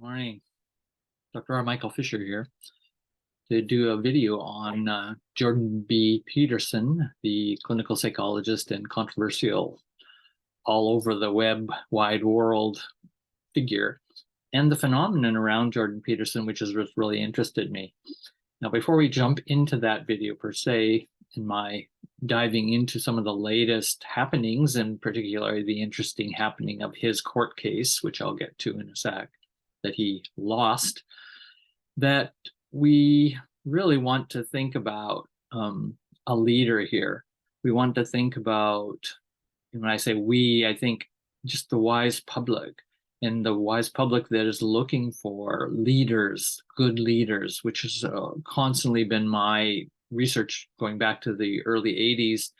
Morning. Dr. R. Michael Fisher here to do a video on Jordan B. Peterson, the clinical psychologist and controversial all over the web wide world figure, and the phenomenon around Jordan Peterson, which is what really interested me. Now, before we jump into that video per se, in my diving into some of the latest happenings, and particularly the interesting happening of his court case, which I'll get to in a sec, that he lost, that we really want to think about a leader here. We want to think about, when I say we, I think just the wise public, and the wise public that is looking for leaders, good leaders, which has constantly been my research going back to the early 80s,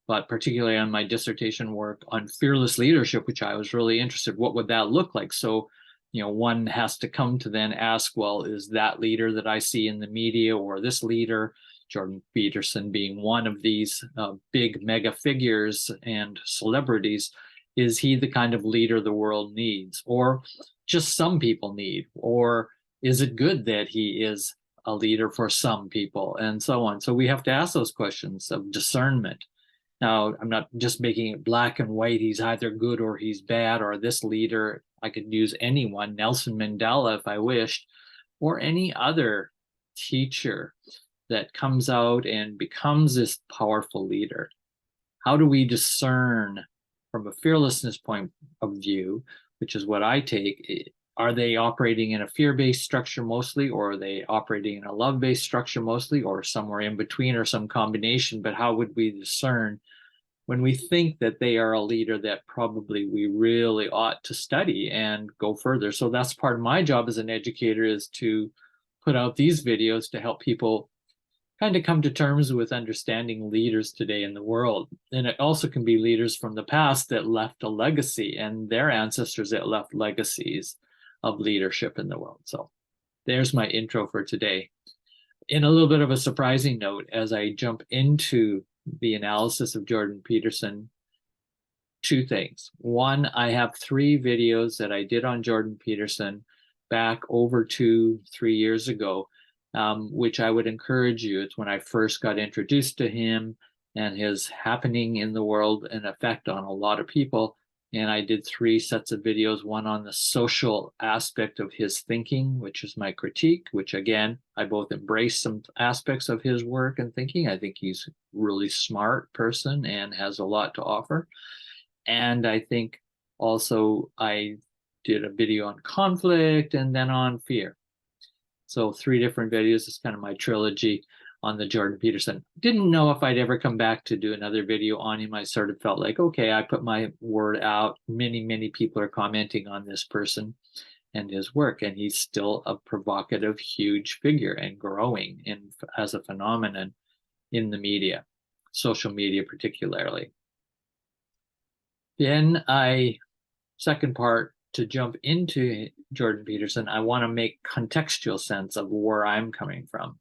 but particularly on my dissertation work on fearless leadership, which I was really interested, what would that look like? So, one has to come to then ask, well, is that leader that I see in the media, or this leader, Jordan Peterson being one of these big mega figures and celebrities, is he the kind of leader the world needs, or just some people need? Or is it good that he is a leader for some people, and so on? So we have to ask those questions of discernment. Now, I'm not just making it black and white, he's either good or he's bad, or this leader, I could use anyone, Nelson Mandela if I wished, or any other teacher that comes out and becomes this powerful leader. How do we discern from a fearlessness point of view, which is what I take? Are they operating in a fear-based structure mostly, or are they operating in a love-based structure mostly, or somewhere in between, or some combination? But how would we discern when we think that they are a leader that probably we really ought to study and go further? So that's part of my job as an educator, is to put out these videos to help people kind of come to terms with understanding leaders today in the world. And it also can be leaders from the past that left a legacy, and their ancestors that left legacies of leadership in the world. So there's my intro for today. In a little bit of a surprising note, as I jump into the analysis of Jordan Peterson, two things. One, I have 3 videos that I did on Jordan Peterson back over 2-3 years ago, which I would encourage you. It's when I first got introduced to him and his happening in the world and effect on a lot of people. And I did 3 sets of videos, one on the social aspect of his thinking, which is my critique, which again, I both embrace some aspects of his work and thinking. I think he's a really smart person and has a lot to offer. And I think also I did a video on conflict and then on fear. So 3 different videos is kind of my trilogy on the Jordan Peterson. Didn't know if I'd ever come back to do another video on him. I sort of felt like, okay, I put my word out. Many people are commenting on this person and his work, and he's still a provocative, huge figure and growing as a phenomenon in the media, social media particularly. Then second part, to jump into Jordan Peterson, I want to make contextual sense of where I'm coming from.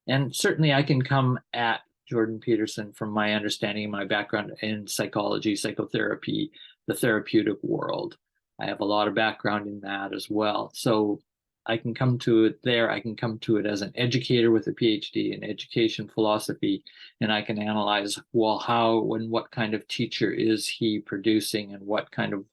And certainly I can come at Jordan Peterson from my understanding, my background in psychology, psychotherapy, the therapeutic world. I have a lot of background in that as well. So I can come to it there. I can come to it as an educator with a PhD in education philosophy, and I can analyze, well, how and what kind of teacher is he producing, and what kind of,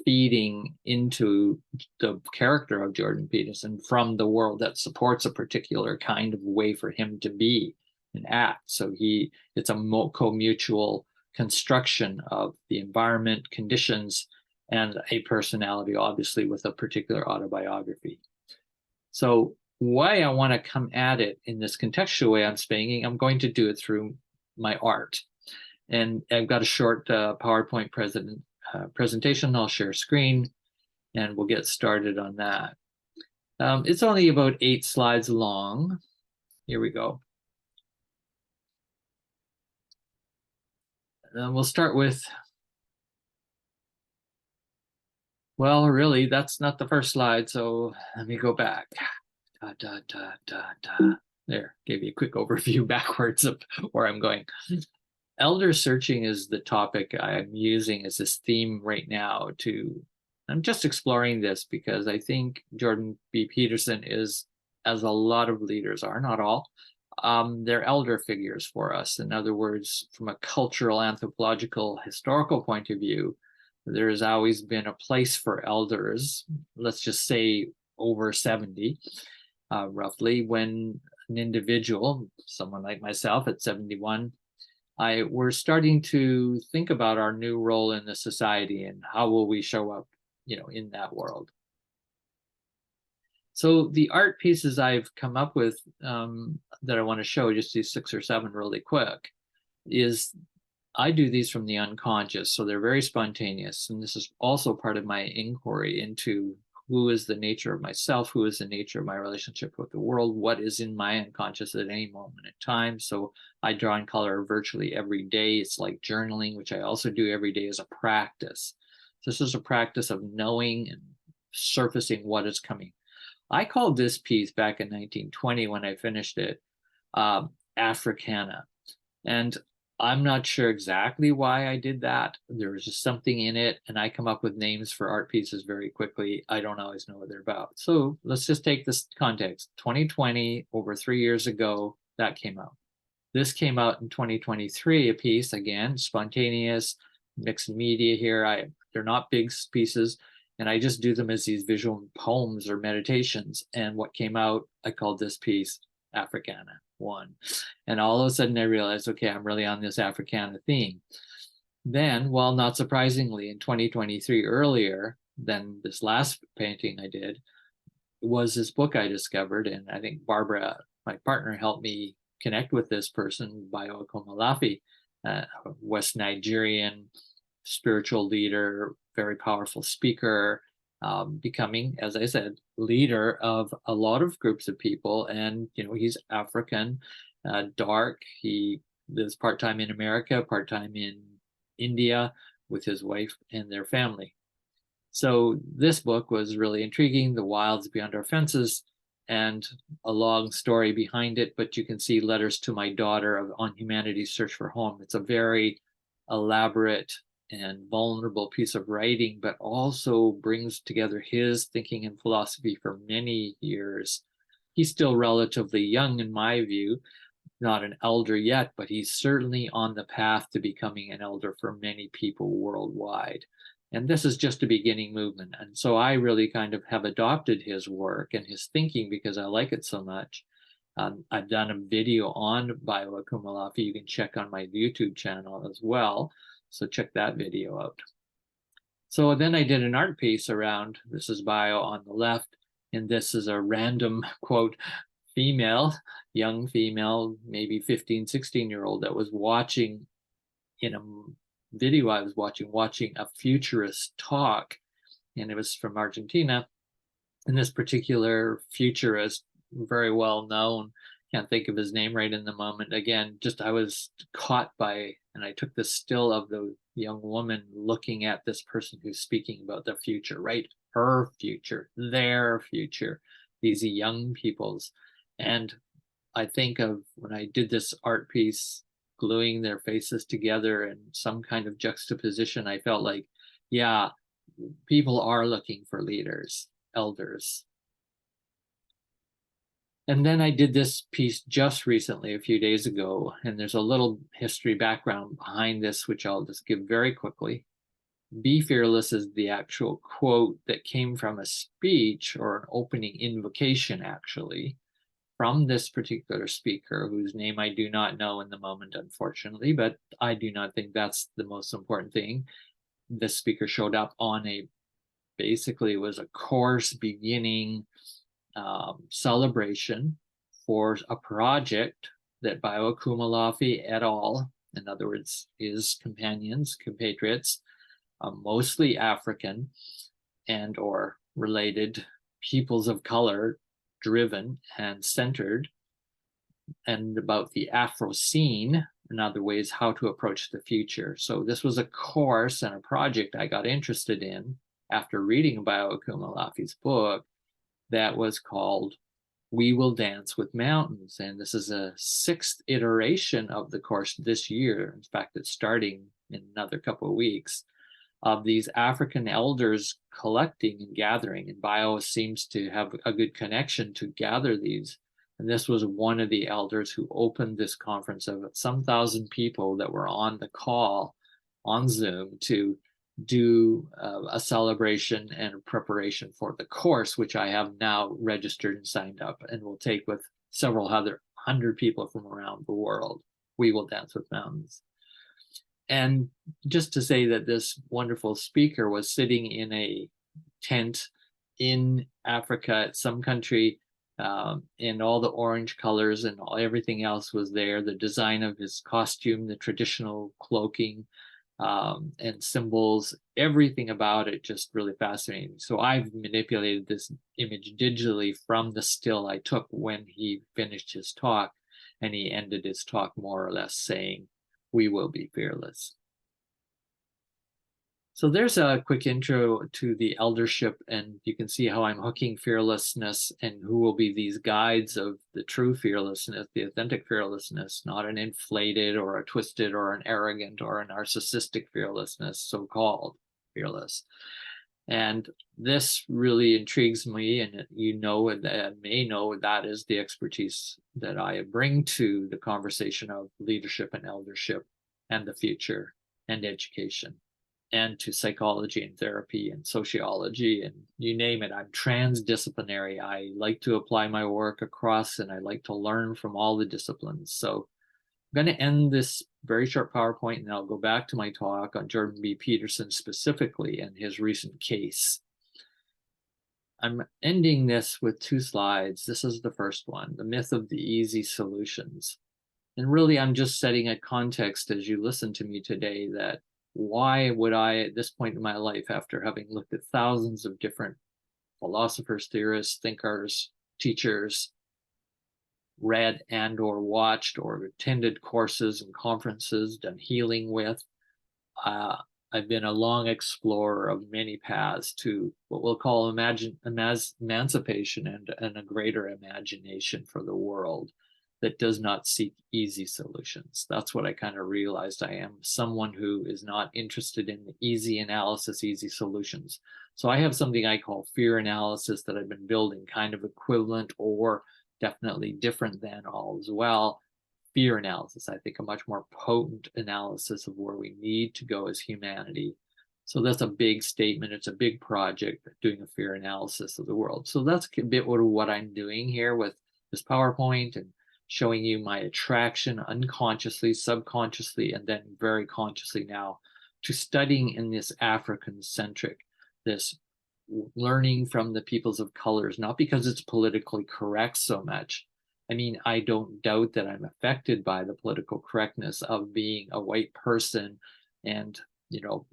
feeding into the character of Jordan Peterson from the world that supports a particular kind of way for him to be and act. So it's a co-mutual construction of the environment, conditions, and a personality, obviously, with a particular autobiography. So why I want to come at it in this contextual way I'm going to do it through my art. And I've got a short PowerPoint presentation. I'll share screen and we'll get started on that. It's only about 8 slides long. Here we go. We'll start with, well, really, that's not the first slide, so let me go back. There, gave you a quick overview backwards of where I'm going. Elder searching is the topic I'm using as this theme right now to I'm just exploring this because I think Jordan B. Peterson is, as a lot of leaders are, not all, they're elder figures for us. In other words, from a cultural, anthropological, historical point of view, there has always been a place for elders, let's just say over 70, roughly, when an individual, someone like myself at 71, we're starting to think about our new role in the society and how will we show up, in that world. So the art pieces I've come up with that I want to show, just these 6 or 7 really quick, is I do these from the unconscious, so they're very spontaneous. And this is also part of my inquiry into who is the nature of myself, who is the nature of my relationship with the world, what is in my unconscious at any moment in time. So I draw in color virtually every day. It's like journaling, which I also do every day as a practice. So this is a practice of knowing and surfacing what is coming. I called this piece back in 1920 when I finished it, Africana. And I'm not sure exactly why I did that. There was just something in it, and I come up with names for art pieces very quickly. I don't always know what they're about. So let's just take this context. 2020, over 3 years ago, that came out. This came out in 2023, a piece, again, spontaneous, mixed media here. They're not big pieces, and I just do them as these visual poems or meditations. And what came out, I called this piece Africana 1. And all of a sudden I realized, okay, I'm really on this Africana theme. Then, well, not surprisingly, in 2023, earlier than this last painting I did, was this book I discovered. And I think Barbara, my partner, helped me connect with this person, Bayo Akomolafe, West Nigerian spiritual leader, very powerful speaker, becoming, as I said, leader of a lot of groups of people. And, he's African, dark. He lives part-time in America, part-time in India with his wife and their family. So this book was really intriguing, The Wilds Beyond Our Fences, and a long story behind it, but you can see letters to my daughter on humanity's search for home. It's a very elaborate and vulnerable piece of writing, but also brings together his thinking and philosophy for many years. He's still relatively young in my view, not an elder yet, but he's certainly on the path to becoming an elder for many people worldwide. And this is just a beginning movement. And so I really kind of have adopted his work and his thinking because I like it so much. I've done a video on Bayo Akomolafe. You can check on my YouTube channel as well. So check that video out. So then I did an art piece around, this is Bayo on the left, and this is a random, quote, female, young female, maybe 15, 16-year-old that was watching in a video I was watching a futurist talk, and it was from Argentina. And this particular futurist, very well known, can't think of his name right in the moment. Again, just I was caught by, and I took this still of the young woman looking at this person who's speaking about the future, right? Her future, their future, these young people's. And I think of when I did this art piece, gluing their faces together in some kind of juxtaposition, I felt like, yeah, people are looking for leaders, elders. And then I did this piece just recently, a few days ago, and there's a little history background behind this, which I'll just give very quickly. Be fearless is the actual quote that came from a speech or an opening invocation, actually, from this particular speaker, whose name I do not know in the moment, unfortunately, but I do not think that's the most important thing. This speaker showed up on basically it was a course beginning celebration for a project that Bayo Akomolafe et al., in other words, his companions, compatriots, mostly African and or related peoples of color, driven and centered, and about the Afro scene, in other ways, how to approach the future. So this was a course and a project I got interested in after reading Bayo Akomolafe's book that was called We Will Dance with Mountains. And this is a 6th iteration of the course this year. In fact, it's starting in another couple of weeks. of these African elders collecting and gathering, and bio seems to have a good connection to gather these. And this was one of the elders who opened this conference of some thousand people that were on the call on Zoom to do a celebration and preparation for the course, which I have now registered and signed up and will take with several other hundred people from around the world. We will dance with mountains. And just to say that this wonderful speaker was sitting in a tent in Africa, some country, and all the orange colors and everything else was there. The design of his costume, the traditional cloaking, and symbols, everything about it just really fascinating. So I've manipulated this image digitally from the still I took when he finished his talk, and he ended his talk more or less saying, "We will be fearless." So there's a quick intro to the eldership, and you can see how I'm hooking fearlessness and who will be these guides of the true fearlessness, the authentic fearlessness, not an inflated or a twisted or an arrogant or a narcissistic fearlessness, so-called fearless. And this really intrigues me, and you know, and may know, that is the expertise that I bring to the conversation of leadership and eldership and the future and education, and to psychology and therapy and sociology, and you name it. I'm transdisciplinary. I like to apply my work across, and I like to learn from all the disciplines. So I'm going to end this very short PowerPoint, and I'll go back to my talk on Jordan B. Peterson specifically and his recent case. I'm ending this with 2 slides. This is the first one, the myth of the easy solutions. And really, I'm just setting a context as you listen to me today, that why would I, at this point in my life, after having looked at thousands of different philosophers, theorists, thinkers, teachers, read and or watched or attended courses and conferences, done healing with, I've been a long explorer of many paths to what we'll call emancipation and a greater imagination for the world that does not seek easy solutions. That's what I kind of realized. I am someone who is not interested in the easy analysis, easy solutions. So I have something I call fear analysis that I've been building, kind of equivalent or definitely different than all as well. Fear analysis, I think a much more potent analysis of where we need to go as humanity. So that's a big statement. It's a big project, doing a fear analysis of the world. So that's a bit what I'm doing here with this PowerPoint, and showing you my attraction unconsciously, subconsciously, and then very consciously now to studying in this African-centric, this learning from the peoples of colors, not because it's politically correct so much. I mean, I don't doubt that I'm affected by the political correctness of being a white person and, you know,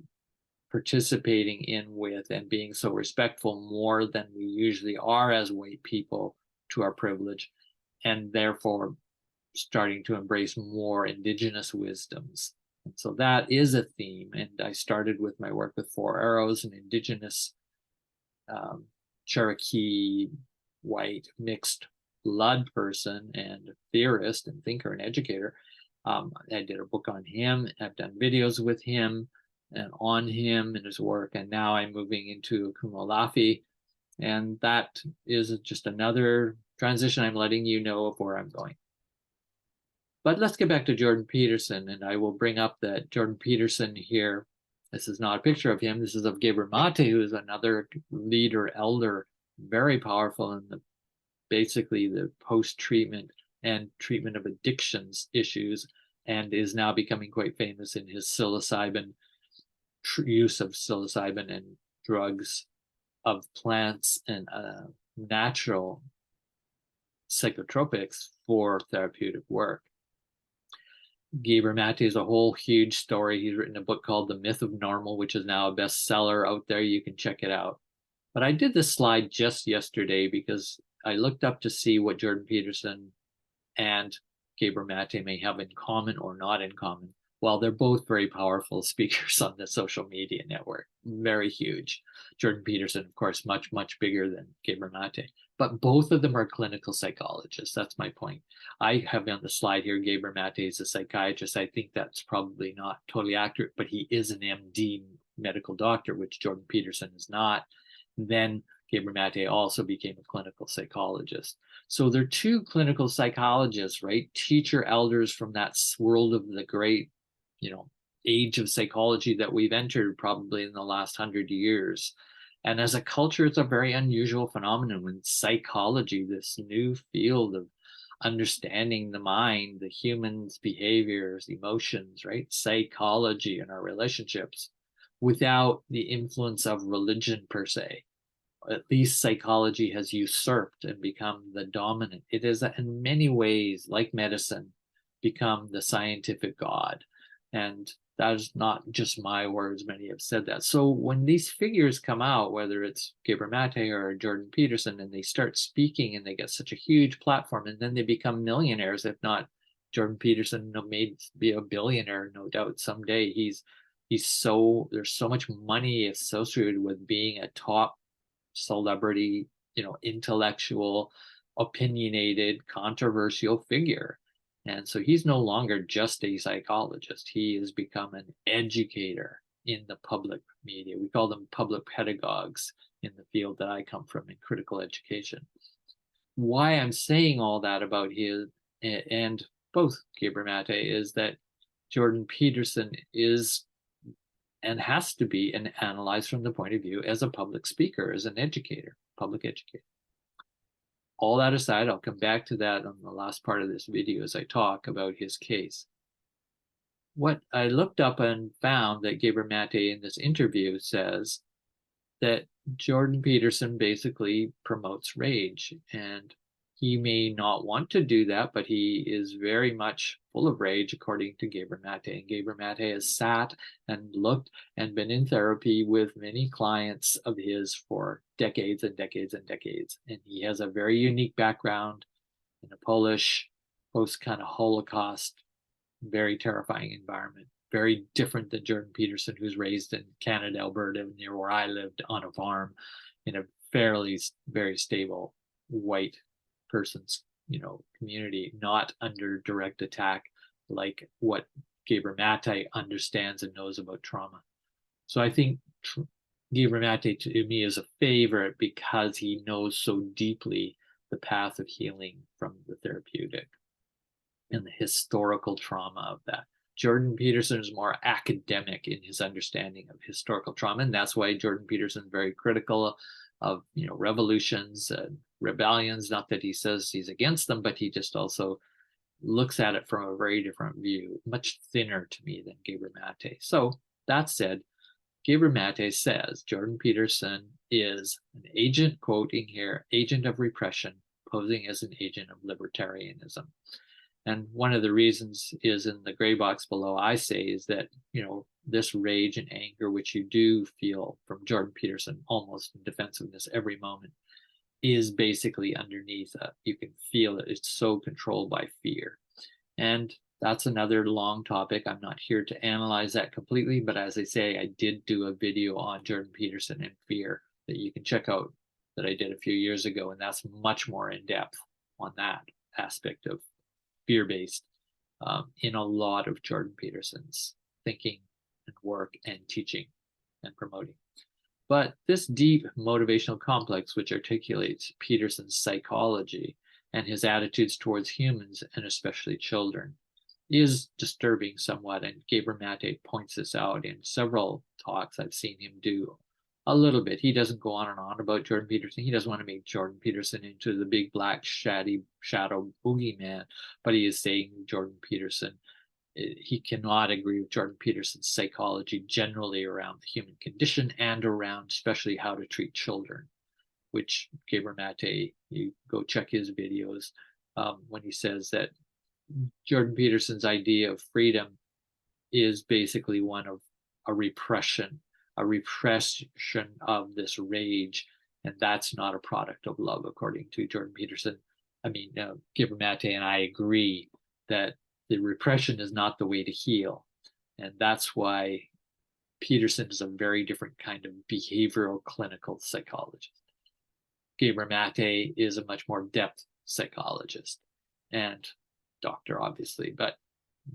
participating in with and being so respectful more than we usually are as white people to our privilege, and therefore starting to embrace more indigenous wisdoms. And so that is a theme. And I started with my work with Four Arrows, an indigenous Cherokee white mixed blood person and theorist and thinker and educator. I did a book on him. I've done videos with him and on him and his work. And now I'm moving into Kumalafi. And that is just another transition. I'm letting you know of where I'm going. But let's get back to Jordan Peterson, and I will bring up that Jordan Peterson here. This is not a picture of him. This is of Gabor Mate, who is another leader, elder, very powerful in the basically the post-treatment and treatment of addictions issues, and is now becoming quite famous in his psilocybin use of psilocybin and drugs of plants and natural psychotropics for therapeutic work. Gabor Mate is a whole huge story. He's written a book called The Myth of Normal, which is now a bestseller out there. You can check it out. But I did this slide just yesterday because I looked up to see what Jordan Peterson and Gabor Mate may have in common or not in common. Well, they're both very powerful speakers on the social media network, very huge. Jordan Peterson, of course, much, much bigger than Gabor Mate. But both of them are clinical psychologists. That's my point. I have on the slide here, Gabor Mate is a psychiatrist. I think that's probably not totally accurate, but he is an MD medical doctor, which Jordan Peterson is not. Then Gabor Mate also became a clinical psychologist. So they're two clinical psychologists, right? Teacher elders from that world of the great, age of psychology that we've entered probably in the last 100 years. And as a culture, it's a very unusual phenomenon when psychology, this new field of understanding the mind, the human's behaviors, emotions, right? Psychology and our relationships without the influence of religion per se. At least psychology has usurped and become the dominant. It is in many ways, like medicine, become the scientific god. And that is not just my words, many have said that. So when these figures come out, whether it's Gabor Mate or Jordan Peterson, and they start speaking and they get such a huge platform, and then they become millionaires, if not Jordan Peterson may be a billionaire, no doubt someday. There's so much money associated with being a top celebrity, intellectual, opinionated, controversial figure. And so he's no longer just a psychologist. He has become an educator in the public media. We call them public pedagogues in the field that I come from in critical education. Why I'm saying all that about his and both Gabor Mate is that Jordan Peterson is and has to be analyzed from the point of view as a public speaker, as an educator, public educator. All that aside, I'll come back to that on the last part of this video as I talk about his case. What I looked up and found that Gabor Mate in this interview says that Jordan Peterson basically promotes rage, and he may not want to do that, but he is very much full of rage, according to Gabor Mate. And Gabor Mate has sat and looked and been in therapy with many clients of his for decades and decades and decades. And he has a very unique background in a Polish post kind of Holocaust, very terrifying environment, very different than Jordan Peterson, who's raised in Canada, Alberta, near where I lived, on a farm in a fairly very stable white person's community, not under direct attack like what Gabor Mate understands and knows about trauma. So I think Gabor Mate to me is a favorite because he knows so deeply the path of healing from the therapeutic and the historical trauma of that. Jordan Peterson is more academic in his understanding of historical trauma, and that's why Jordan Peterson is very critical of revolutions and rebellions. Not that he says he's against them, but he just also looks at it from a very different view, much thinner to me than Gabor Mate. So that said, Gabor Mate says Jordan Peterson is an agent, quoting here, agent of repression, posing as an agent of libertarianism. And one of the reasons is in the gray box below, I say, is that, this rage and anger, which you do feel from Jordan Peterson, almost in defensiveness every moment, is basically underneath it. You can feel it. It's so controlled by fear. And that's another long topic. I'm not here to analyze that completely, but as I say, I did do a video on Jordan Peterson and fear that you can check out that I did a few years ago, and that's much more in depth on that aspect of fear-based in a lot of Jordan Peterson's thinking and work and teaching and promoting. But this deep motivational complex, which articulates Peterson's psychology and his attitudes towards humans and especially children, is disturbing somewhat. And Gabor Mate points this out in several talks I've seen him do a little bit. He doesn't go on and on about Jordan Peterson. He doesn't want to make Jordan Peterson into the big black shadow boogeyman, but he is saying Jordan Peterson, he cannot agree with Jordan Peterson's psychology generally around the human condition and around especially how to treat children, which Gabor Mate, you go check his videos when he says that Jordan Peterson's idea of freedom is basically one of a repression of this rage, and that's not a product of love, according to Jordan Peterson. I mean, Gabor Mate and I agree that the repression is not the way to heal, and that's why Peterson is a very different kind of behavioral clinical psychologist. Gabor Mate is a much more depth psychologist and doctor, obviously, but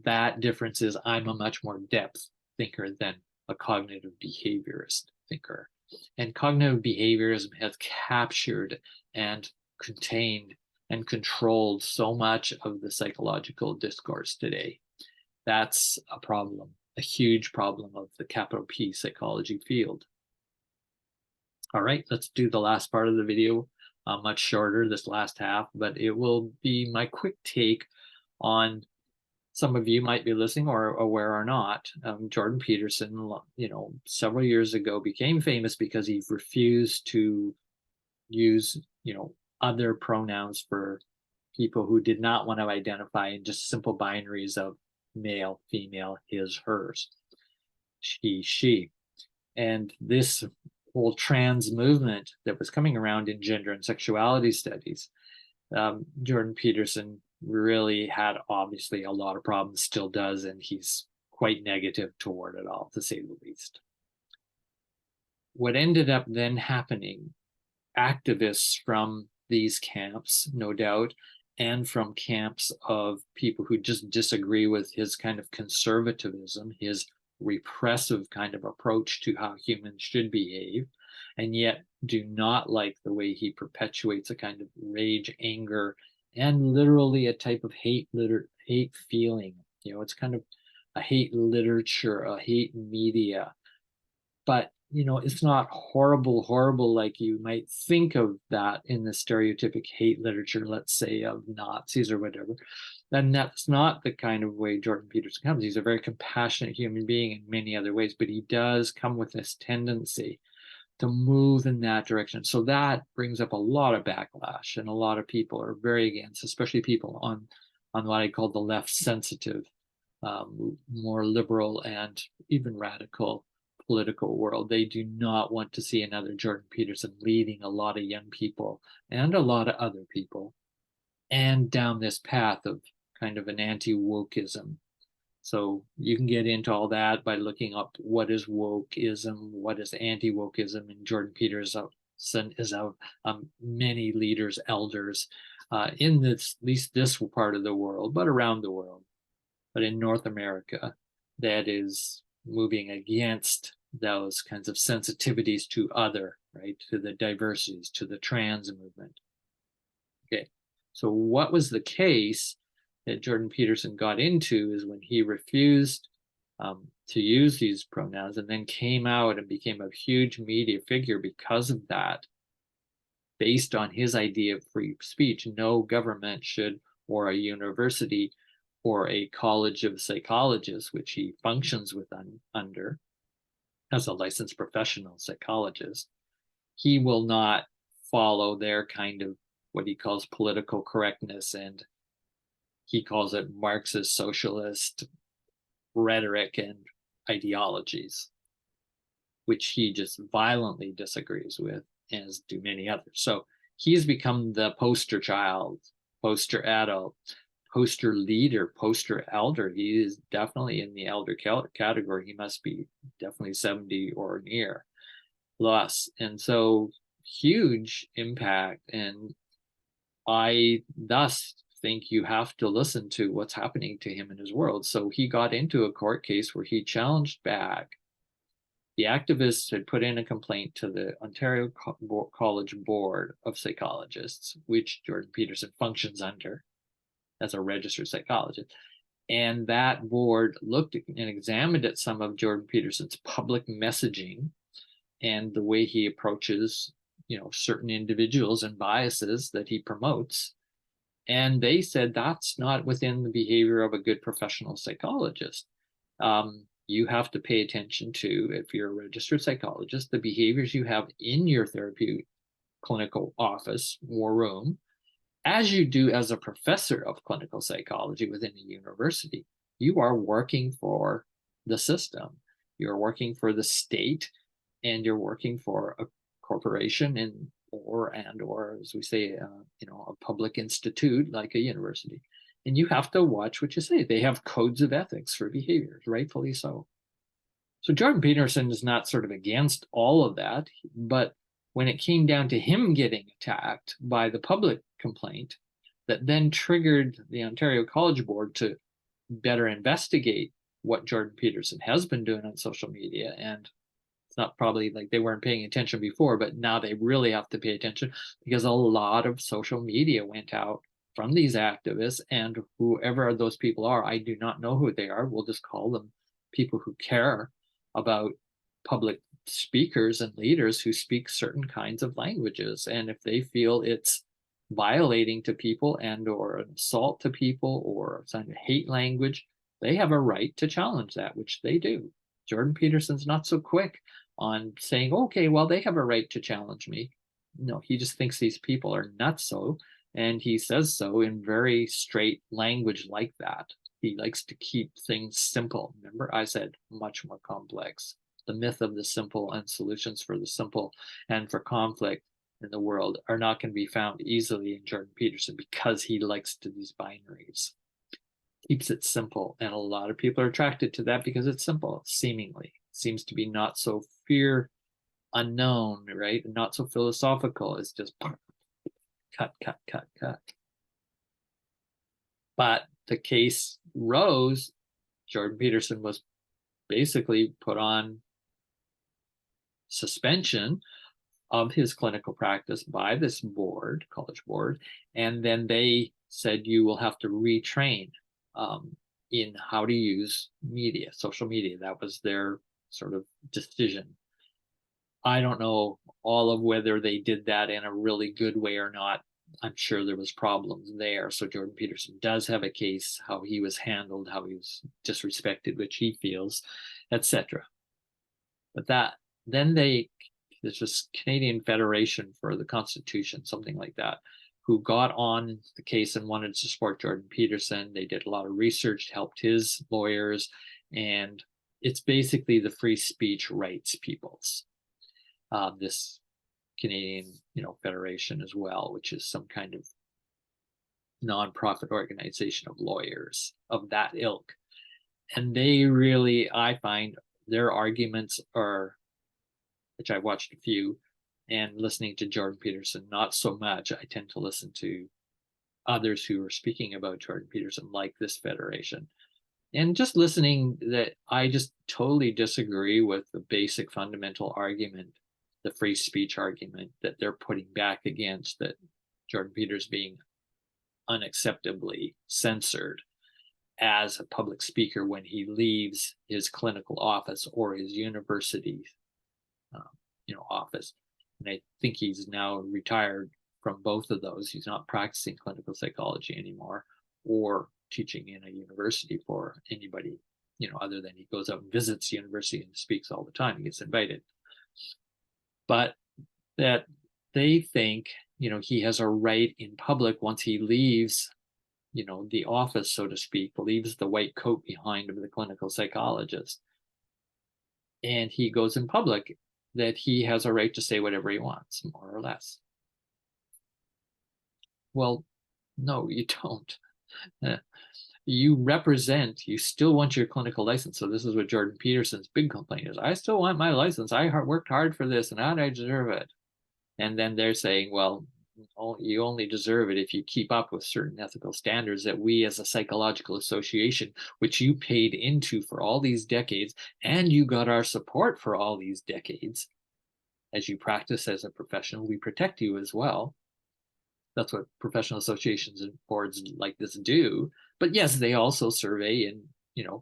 that difference is I'm a much more depth thinker than a cognitive behaviorist thinker. And cognitive behaviorism has captured and contained and controlled so much of the psychological discourse today. That's a problem, a huge problem of the capital P psychology field. All right, let's do the last part of the video, much shorter, this last half, but it will be my quick take on, some of you might be listening or aware or not, Jordan Peterson, several years ago became famous because he refused to use, other pronouns for people who did not want to identify in just simple binaries of male, female, his, hers, she. And this whole trans movement that was coming around in gender and sexuality studies, Jordan Peterson really had obviously a lot of problems, still does, and he's quite negative toward it all, to say the least. What ended up then happening, activists from these camps, no doubt, and from camps of people who just disagree with his kind of conservatism, his repressive kind of approach to how humans should behave, and yet do not like the way he perpetuates a kind of rage, anger, and literally a type of hate feeling. It's kind of a hate literature, a hate media, but it's not horrible like you might think of that in the stereotypic hate literature, let's say, of Nazis or whatever. And that's not the kind of way Jordan Peterson comes. He's a very compassionate human being in many other ways, but he does come with this tendency to move in that direction. So that brings up a lot of backlash, and a lot of people are very against, especially people on what I call the left sensitive, more liberal and even radical political world. They do not want to see another Jordan Peterson leading a lot of young people and a lot of other people and down this path of kind of an anti-wokeism. So you can get into all that by looking up what is wokeism, what is anti-wokeism, and Jordan Peterson is of many leaders, elders in this, at least this part of the world, but around the world, but in North America, that is moving against those kinds of sensitivities to other, right, to the diversities, to the trans movement. Okay, so what was the case that Jordan Peterson got into is when he refused to use these pronouns and then came out and became a huge media figure because of that, based on his idea of free speech. No government should, or a university or a college of psychologists, which he functions with under as a licensed professional psychologist, he will not follow their kind of what he calls political correctness, and he calls it Marxist socialist rhetoric and ideologies, which he just violently disagrees with, as do many others. So he's become the poster child, poster adult, poster leader, poster elder. He is definitely in the elder category. He must be definitely 70 or near plus. And so huge impact. And I thus think you have to listen to what's happening to him in his world. So he got into a court case where he challenged back. The activists had put in a complaint to the Ontario College Board of Psychologists, which Jordan Peterson functions under as a registered psychologist. And that board looked and examined at some of Jordan Peterson's public messaging and the way he approaches, certain individuals and biases that he promotes. And they said that's not within the behavior of a good professional psychologist. You have to pay attention to, if you're a registered psychologist, the behaviors you have in your therapeutic clinical office or room, as you do as a professor of clinical psychology within a university. You are working for the system. You're working for the state, and you're working for a corporation or as we say, a public institute like a university. And you have to watch what you say. They have codes of ethics for behaviors, rightfully so. So Jordan Peterson is not sort of against all of that, but when it came down to him getting attacked by the public complaint that then triggered the Ontario College Board to better investigate what Jordan Peterson has been doing on social media. And it's not probably like they weren't paying attention before, but now they really have to pay attention because a lot of social media went out from these activists, and whoever those people are, I do not know who they are. We'll just call them people who care about public speakers and leaders who speak certain kinds of languages. And if they feel it's violating to people and or an assault to people or some hate language, they have a right to challenge that, which they do. Jordan Peterson's not so quick on saying, okay, well, they have a right to challenge me. No, he just thinks these people are nuts. So, and he says so in very straight language like that. He likes to keep things simple. Remember, I said much more complex. The myth of the simple and solutions for the simple and for conflict in the world are not going to be found easily in Jordan Peterson because he likes to these binaries. Keeps it simple, and a lot of people are attracted to that because it's simple. Seemingly seems to be not so fear unknown, right? Not so philosophical. It's just cut, cut, cut, cut. But the case rose. Jordan Peterson was basically put on suspension of his clinical practice by this board, college board, and then they said you will have to retrain in how to use media, social media. That was their sort of decision. I don't know all of whether they did that in a really good way or not. I'm sure there was problems there. So Jordan Peterson does have a case, how he was handled, how he was disrespected, which he feels, etc. But that then there's this Canadian Federation for the Constitution, something like that, who got on the case and wanted to support Jordan Peterson. They did a lot of research, helped his lawyers, and it's basically the free speech rights peoples. This Canadian, federation as well, which is some kind of nonprofit organization of lawyers of that ilk. And they really, I find their arguments are, which I watched a few, and listening to Jordan Peterson, not so much. I tend to listen to others who are speaking about Jordan Peterson, like this federation. And just listening, that I just totally disagree with the basic fundamental argument, the free speech argument that they're putting back against, that Jordan Peterson being unacceptably censored as a public speaker when he leaves his clinical office or his university office. And I think he's now retired from both of those. He's not practicing clinical psychology anymore or teaching in a university for anybody, other than he goes out and visits the university and speaks all the time. He gets invited. But that they think, he has a right in public once he leaves, the office, so to speak, leaves the white coat behind of the clinical psychologist, and he goes in public, that he has a right to say whatever he wants, more or less. Well, no, you don't. You still want your clinical license. So this is what Jordan Peterson's big complaint is. I still want my license. I worked hard for this and I deserve it. And then they're saying, well, you only deserve it if you keep up with certain ethical standards that we as a psychological association, which you paid into for all these decades, and you got our support for all these decades. As you practice as a professional, we protect you as well. That's what professional associations and boards like this do. But yes, they also survey and,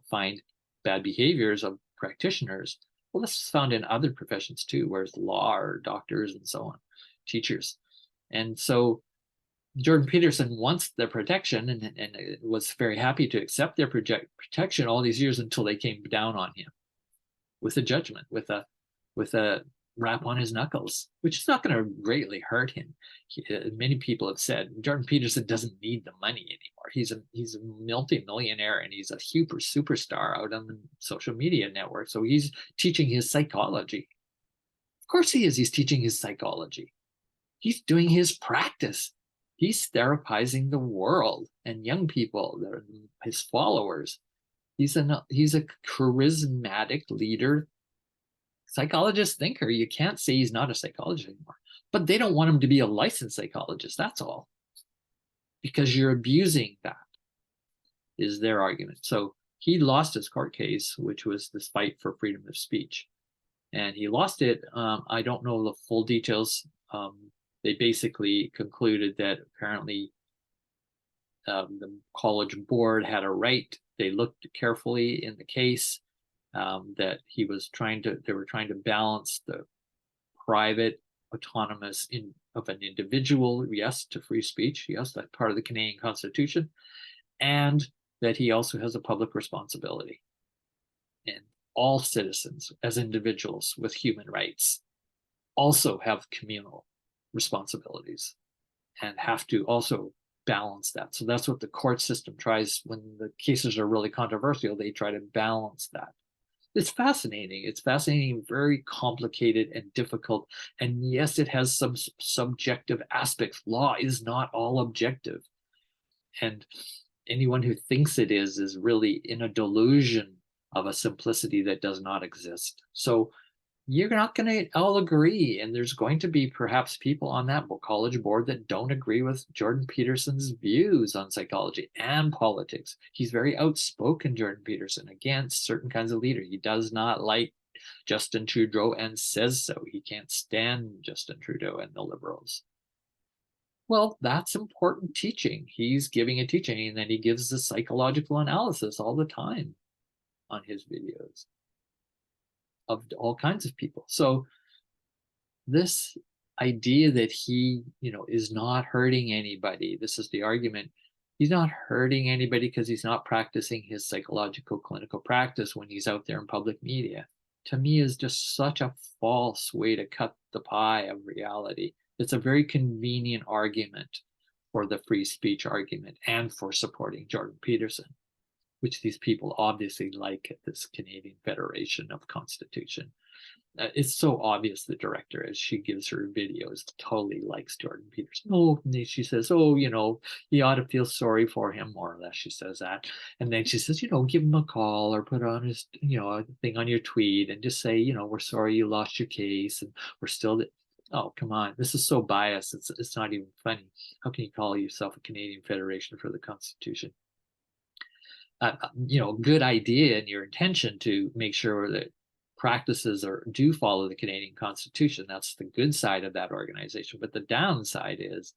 find bad behaviors of practitioners. Well, this is found in other professions too, whereas law or doctors and so on, teachers. And so Jordan Peterson wants their protection and was very happy to accept their protection all these years until they came down on him with a judgment, with a rap on his knuckles, which is not going to greatly hurt him. Many people have said Jordan Peterson doesn't need the money anymore. He's a multi-millionaire and he's a superstar out on the social media network. So he's teaching his psychology. Of course he is. He's teaching his psychology. He's doing his practice. He's therapizing the world and young people, his followers. He's a charismatic leader, psychologist, thinker. You can't say he's not a psychologist anymore. But they don't want him to be a licensed psychologist, that's all. Because you're abusing that, is their argument. So he lost his court case, which was this fight for freedom of speech. And he lost it. I don't know the full details. They basically concluded that apparently the college board had a right. They looked carefully in the case, that they were trying to balance the private autonomous of an individual, yes, to free speech, yes, that's part of the Canadian Constitution, and that he also has a public responsibility. And all citizens, as individuals with human rights, also have communal responsibilities and have to also balance that. So that's what the court system tries when the cases are really controversial. They try to balance that. It's fascinating. It's fascinating, very complicated and difficult. And yes, it has some subjective aspects. Law is not all objective. And anyone who thinks it is really in a delusion of a simplicity that does not exist. So you're not going to all agree. And there's going to be perhaps people on that college board that don't agree with Jordan Peterson's views on psychology and politics. He's very outspoken, Jordan Peterson, against certain kinds of leaders. He does not like Justin Trudeau and says so. He can't stand Justin Trudeau and the Liberals. Well, that's important teaching. He's giving a teaching, and then he gives the psychological analysis all the time on his videos of all kinds of people. So this idea that he, is not hurting anybody, this is the argument. He's not hurting anybody because he's not practicing his psychological clinical practice when he's out there in public media. To me, is just such a false way to cut the pie of reality. It's a very convenient argument for the free speech argument and for supporting Jordan Peterson, which these people obviously like at this Canadian Federation of Constitution. It's so obvious the director, as she gives her videos, totally likes Jordan Peterson. Oh, she says, oh, you ought to feel sorry for him, more or less. She says that. And then she says, give him a call or put on his, a thing on your tweet and just say, we're sorry you lost your case and we're still. Oh, come on. This is so biased. It's not even funny. How can you call yourself a Canadian Federation for the Constitution? Good idea and your intention to make sure that practices do follow the Canadian Constitution. That's the good side of that organization. But the downside is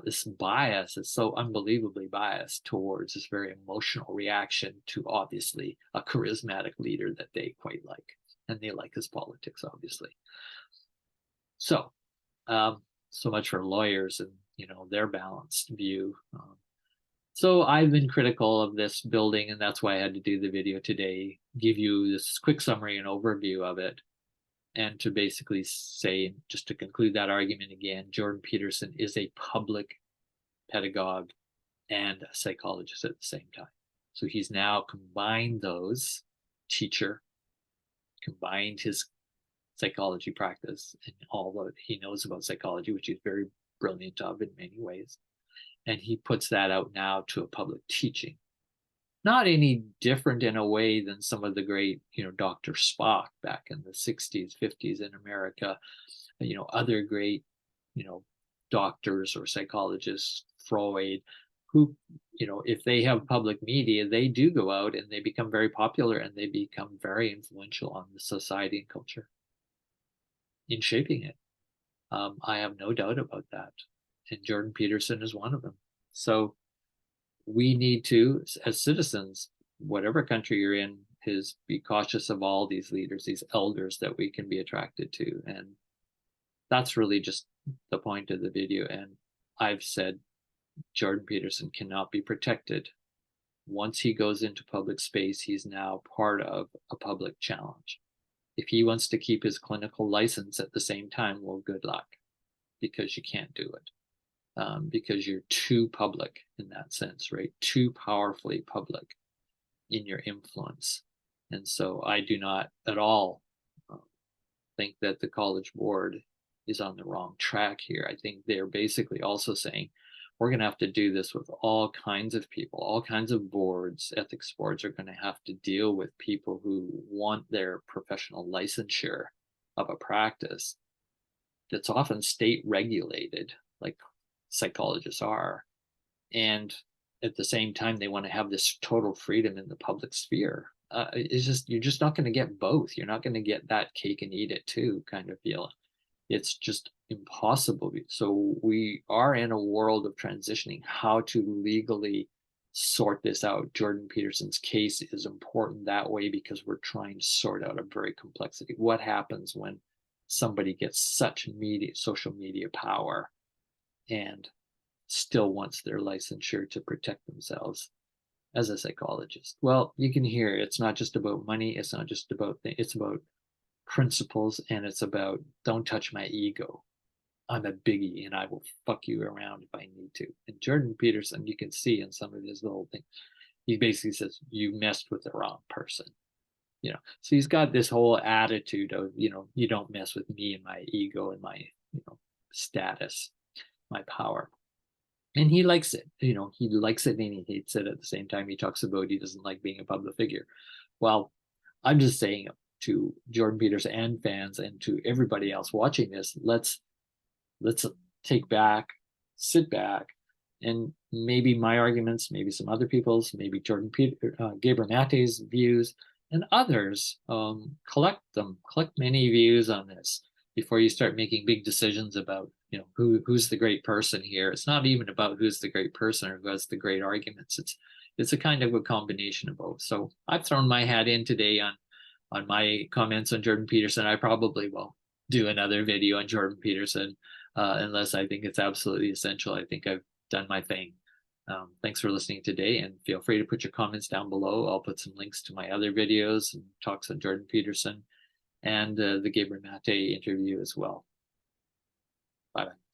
this bias is so unbelievably biased towards this very emotional reaction to obviously a charismatic leader that they quite like. And they like his politics, obviously. So, so much for lawyers and, their balanced view. So I've been critical of this building, and that's why I had to do the video today, give you this quick summary and overview of it, and to basically say, just to conclude that argument again, Jordan Peterson is a public pedagogue and a psychologist at the same time. So he's now combined those, teacher, combined his psychology practice and all that he knows about psychology, which he's very brilliant of in many ways. And he puts that out now to a public teaching. Not any different in a way than some of the great, Dr. Spock back in the 60s, 50s in America, other great, doctors or psychologists, Freud, who, if they have public media, they do go out and they become very popular and they become very influential on the society and culture in shaping it. I have no doubt about that. And Jordan Peterson is one of them. So we need to, as citizens, whatever country you're in, is be cautious of all these leaders, these elders that we can be attracted to. And that's really just the point of the video. And I've said Jordan Peterson cannot be protected. Once he goes into public space, he's now part of a public challenge. If he wants to keep his clinical license at the same time, well, good luck, because you can't do it. Because you're too public in that sense, right? Too powerfully public in your influence. And so I do not at all think that the college board is on the wrong track here. I think they're basically also saying, we're going to have to do this with all kinds of people, all kinds of boards. Ethics boards are going to have to deal with people who want their professional licensure of a practice that's often state regulated, like psychologists are, and at the same time, they want to have this total freedom in the public sphere. It's just, you're just not going to get both. You're not going to get that cake and eat it too kind of feel. It's just impossible. So we are in a world of transitioning. How to legally sort this out. Jordan Peterson's case is important that way because we're trying to sort out a very complexity. What happens when somebody gets such social media power and still wants their licensure to protect themselves as a psychologist? Well, you can hear it's not just about money. It's not just about it's about principles, and it's about don't touch my ego. I'm a biggie and I will fuck you around if I need to. And Jordan Peterson, you can see in some of his little things, he basically says, you messed with the wrong person. So he's got this whole attitude of, you don't mess with me and my ego and my, status, my power. And he likes it. He likes it and he hates it at the same time. He talks about he doesn't like being a public figure. Well, I'm just saying to Jordan Peterson and fans and to everybody else watching this, let's sit back, and maybe my arguments, maybe some other people's, maybe Gabor Mate's views, and others, collect many views on this before you start making big decisions about, who's the great person here. It's not even about who's the great person or who has the great arguments. It's a kind of a combination of both. So I've thrown my hat in today on my comments on Jordan Peterson. I probably will do another video on Jordan Peterson, unless I think it's absolutely essential. I think I've done my thing. Thanks for listening today, and feel free to put your comments down below. I'll put some links to my other videos and talks on Jordan Peterson and the Gabor Mate interview as well. Bye.